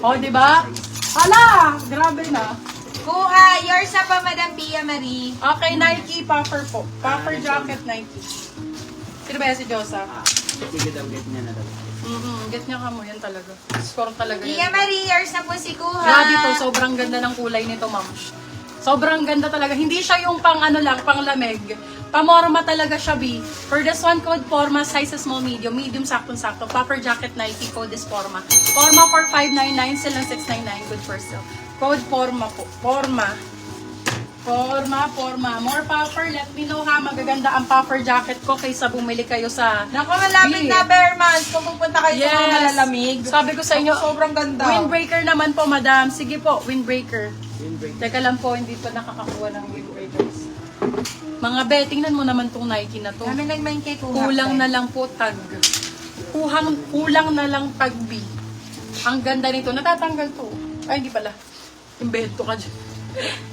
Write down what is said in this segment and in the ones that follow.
Oh, di ba? Hala! Grabe na. Kuha! Yours na pa, Madam Pia Marie. Okay, Nike puffer po. Puffer jacket Nike. Sino ba yan si Josa? Sige daw, get niya na daw. Get niya ka mo. Yan talaga. Score talaga Pia yan. Marie, yours na po si Kuha. Grabe to. Sobrang ganda ng kulay nito, ma'am. Sobrang ganda talaga. Hindi siya yung pang ano lang, pang lamig. Pamorma talaga siya, B. For this one, code Forma, size small, medium. Medium, saktong-sakto. Puffer jacket, Nike, code is Forma. Forma for 599, silang 699. Good for sale. Code Forma po. Forma. More puffer. Let me know ha. Magaganda ang puffer jacket ko kaysa bumili kayo sa... Naku, malapit na bare months. Kung pupunta kayo sa mga malalamig. Sabi ko sa inyo, Sobrang ganda. windbreaker naman po, madam. Sige po, windbreaker. Windbreak. Teka lang po, hindi pa nakakakuha ng windbreakers. Mga be, tingnan mo naman tong Nike na to. Kami nagmain kay Kuha. Kulang na lang po tag. Kulang na lang tag B. Ang ganda nito. Natatanggal to. Ay, hindi pala. Invento ka dyan.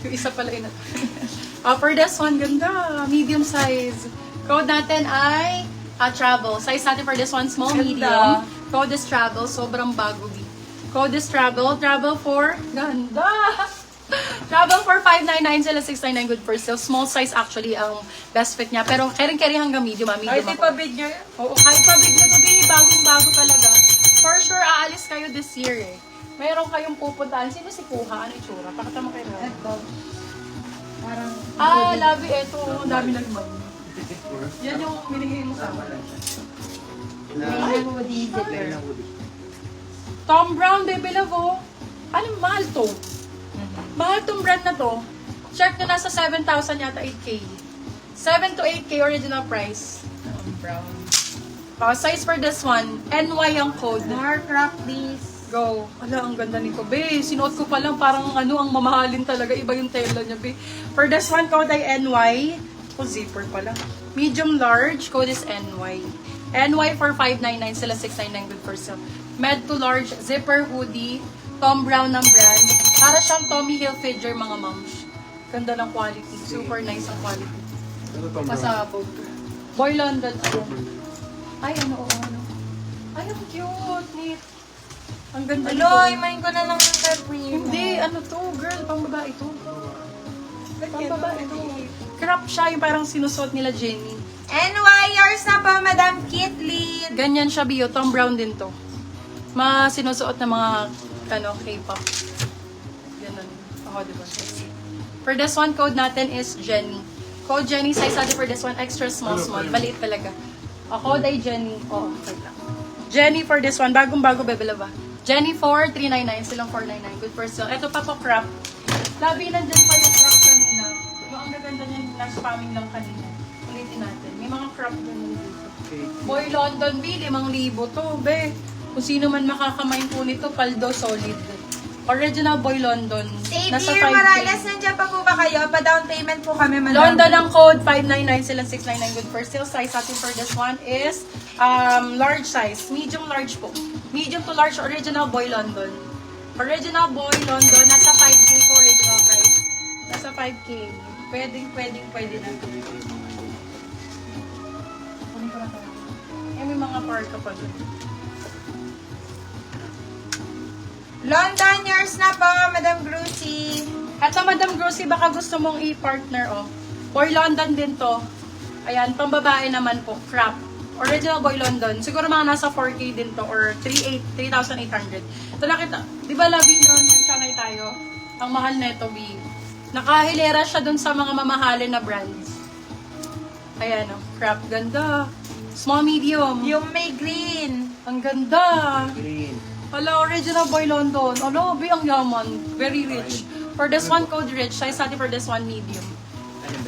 Yung isa pala ina. For this one, ganda. Medium size. Code natin ay travel. Size natin for this one, small, Ganda. medium. Code is travel. Sobrang bago B. Code is travel. Travel for... Ganda! Travel for 599 sila 699 good for sale. Small size actually ang best fit niya. Pero carry hanggang medium. Ay, Medium di ako. pa bid niya. Oo, kahit pa big na to, bagong-bago talaga. For sure, aalis kayo this year eh. Meron kayong pupuntahan. Sino si Kuha? Ano itsura? Pakita mo kayo. Ito. Parang... Labi, eto. Ang dami nagmag. Yan yung binigay mo sa akin. Ay, hoodie. Plain na hoodie. Tom Brown, Baby Love, oh. Anong mahal to? Mahal tong brand na to. Check na nasa 7,000 yata, 8K. 7 to 8K original price. Brown. Size for this one, NY ang code. More crop, please. Go. Ala, ang ganda nito, be. Sinuot ko pa lang, parang ano, ang mamahalin talaga. Iba yung tela niya, be. For this one, code ay NY. Zipper pala. Medium large, code is NY. NY for 599, sila 699, good for sale. Med to large, zipper hoodie, Tom Brown ng brand. Para siyang Tommy Hilfiger, mga moms. Ganda ng quality. Super nice ang quality. Pasabog. Boy London ako. Ay, ano. Ay, ang cute. Neat. Ang ganda nito. Aloy, main ko na lang yung Capri. Hindi, ano to, girl, pang babae to. Pang babae to. Crop siya, yung parang sinusuot nila Jenny. NY, yours na pa, Madam Kitlin. Ganyan siya, Bio. Tom Brown din to. Mga sinusuot na mga, K-pop. Ganun. Ako, diba? For this one, code natin is Jenny. Code Jenny, size natin for this one, extra small. Maliit talaga. Code ay Jenny. Wait lang. Jenny for this one, bagong-bago, bebela ba? Jenny 4,399, silang 499. Good for sale. Ito pa po, crop. Labi, nandyan pa yung crop kanina. Yung ang gaganda niya, na-spamming lang kanina. Ulitin natin. May mga crop din dito. Boy London B, 5,000 to, be. Kung sino man makakamain po nito, paldo solid. Original Boy London. Nasa Xavier 5K. Morales, nandiyan pa po ba kayo? Pa-down payment po kami, Madam. London ang code, 599 sila 699 good for sale. Size natin for this one is large size. Medium large po. Medium to large original Boy London. Original Boy London, nasa 5K po original price. Nasa 5K. Pwede na. May mga parka pa dun. London, yours na po, Madam Grucci. At sa Madam Grossy, baka gusto mong i-partner, Boy London din to. Ayan, pambabae naman po, crop. Original Boy London. Siguro mga nasa 4K din to, or 3,800. Ito nakita, di ba labi nun, nag-shanghai tayo? Ang mahal neto, B. Nakahilera siya dun sa mga mamahalin na brands. Ayan, crop. Ganda. Small, medium. Yung may green. Ang ganda. Green. Hala, original Boy London. Hala, B, ang yaman. Very rich. For this one, code rich. Size natin for this one, medium.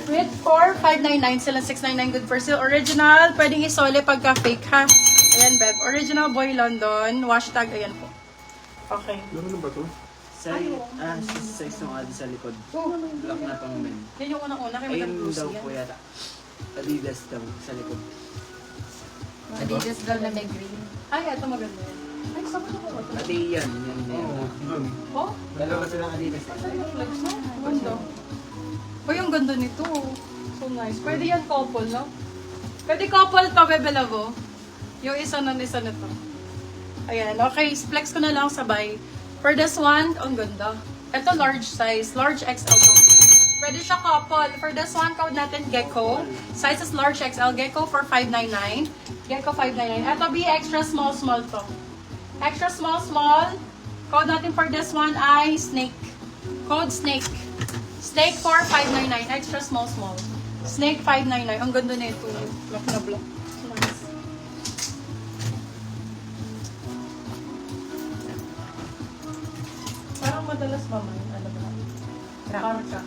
Rich for 599 sila 699 good for sale. Original, pwedeng isole pagka fake ha. Ayan, Beb. Original Boy London. Hashtag, ayan po. Okay. Meron na ba ito? Size ng adi sa likod. Black na pang men. Yan yung unang-una kay Madam Ayun Bruce. daw po yata. Adidas daw sa likod. Adidas daw na may green. Ay, ito maganda yan. Ay, saan ko ito? Ati yan. Yan. Oo, doon. Oh? Dalawa silang Adidas. Ay, flex na. Ganda. O yung ganda ganda nito. So nice. Pwede yan couple, no? Pwede couple to, Bebe Lavo. Yung isa na to. Ayan, okay. Flex ko na lang sabay. For this one, ang ganda. Ito large size. Large XL to. Pwede siya couple. For this one, code natin Gecko. Size is large XL. Gecko for $599. Gecko $599. Ito be extra small to. Extra small. Code natin for this one ay Snake. Code Snake. Snake for $599. Extra small. Snake $599. Ang ganda nito. Block na block. Nice. Parang madalas mamay. Ano ba? Parka.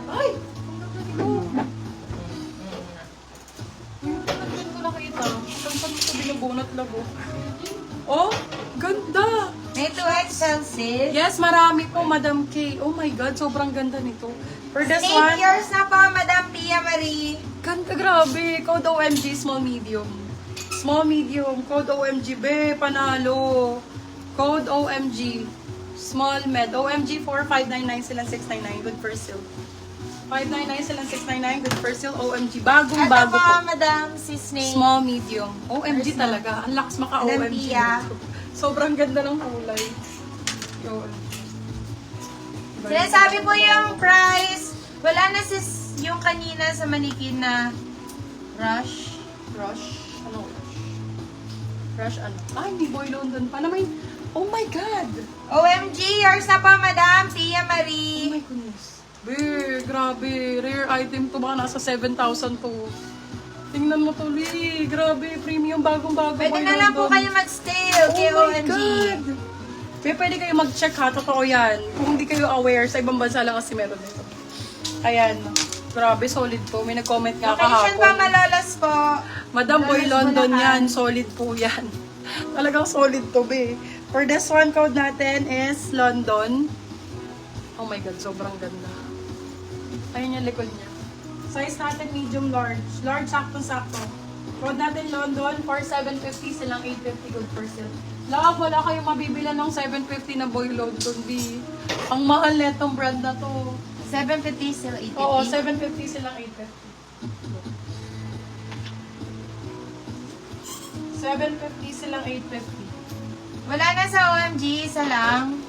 Ay! Ang ganda nito. Yung pinagin ko nakita. Saan pa nito binubunot labo? Oh! Ganda! May 2XL sis. Yes, marami po, Madam K. Oh my God, sobrang ganda nito. For this Snake one, yours na po, Madam Pia Marie. ganda, grabe. Code OMG, small medium. Small medium, code OMG, be, panalo. Code OMG, small med. OMG for $599 silang $699. Good for sale. $599 silang $699. Good for sale. OMG, bagong-bago Ito po, po. Madam si Snake. Small medium. OMG talaga. Ang lakas Madam maka-OMG. Pia. Sobrang ganda ng kulay. Yun. Sinasabi po yung price. Wala na sis yung kanina sa manikin na rush. Rush? Ano rush? Rush ano? Ay, hindi Boy London pa. Na may... Oh my God! OMG, yours na po, Madam Pia Oh Marie. my goodness. Be, grabe. Rare item to. Baka nasa 7,000 to. Tingnan mo to, Lee. Grabe, premium, bagong-bago. Pwede Boy na lang po London. kayo mag-steal kay Oh my OMG. God! Be, pwede kayo mag-check ha. Totoo yan. Kung hindi kayo aware, sa ibang bansa lang kasi meron nito. Ayan. Grabe, solid po. May nag-comment nga Location pa, kahapon. Malolos po. Madam Boy Malolos London Bulacan. yan. Solid po yan. Talagang solid to, be. For this one, code natin is London. Oh my God, sobrang ganda. Ayun yung likod niya. Size natin medium large. Large, sakto-sakto. Code natin London for $750, silang $850. Good for sale. Love, wala kayong mabibila ng $750 na Boy London, B. Ang mahal netong brand na to. 750 still 850. Oo, $750 silang $850. $750 silang $850. Wala na sa OMG, isa lang.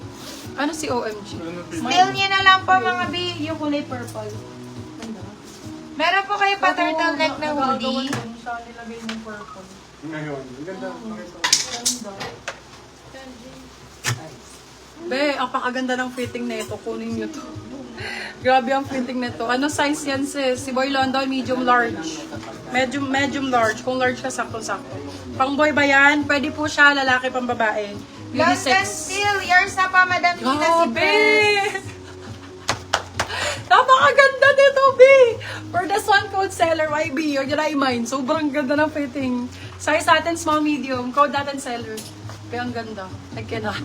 Ano si OMG? Steal niya na lang po mga B, yung kulay purple. Ganda. Meron po kayo pa turtleneck na hoodie. Siya nilagay ng purple. Ngayon, ang ganda. Ganda. Be, ang pakaganda ng fitting na ito. Kunin nyo to. Grabe ang fitting na ito. Ano size yan sis? Si Boy London, medium large. Medium large. Kung large ka, sakto-sakto. Pang boy ba yan? Pwede po siya, lalaki pang babae. London Unisex. Steel, yours na pa, Madam Nina si Grabe! Press. Napakaganda nito, B! For this one, code seller, YB, yun ay mine. Sobrang ganda ng fitting. Size natin, small, medium. Code natin, seller. Kaya ang ganda. I cannot.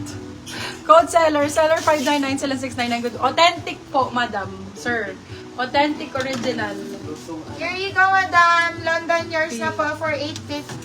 Code seller, seller 599, seller 699. Good. Authentic po, madam, sir. Authentic, original. Here you go, Madam. London, yours na po for $850.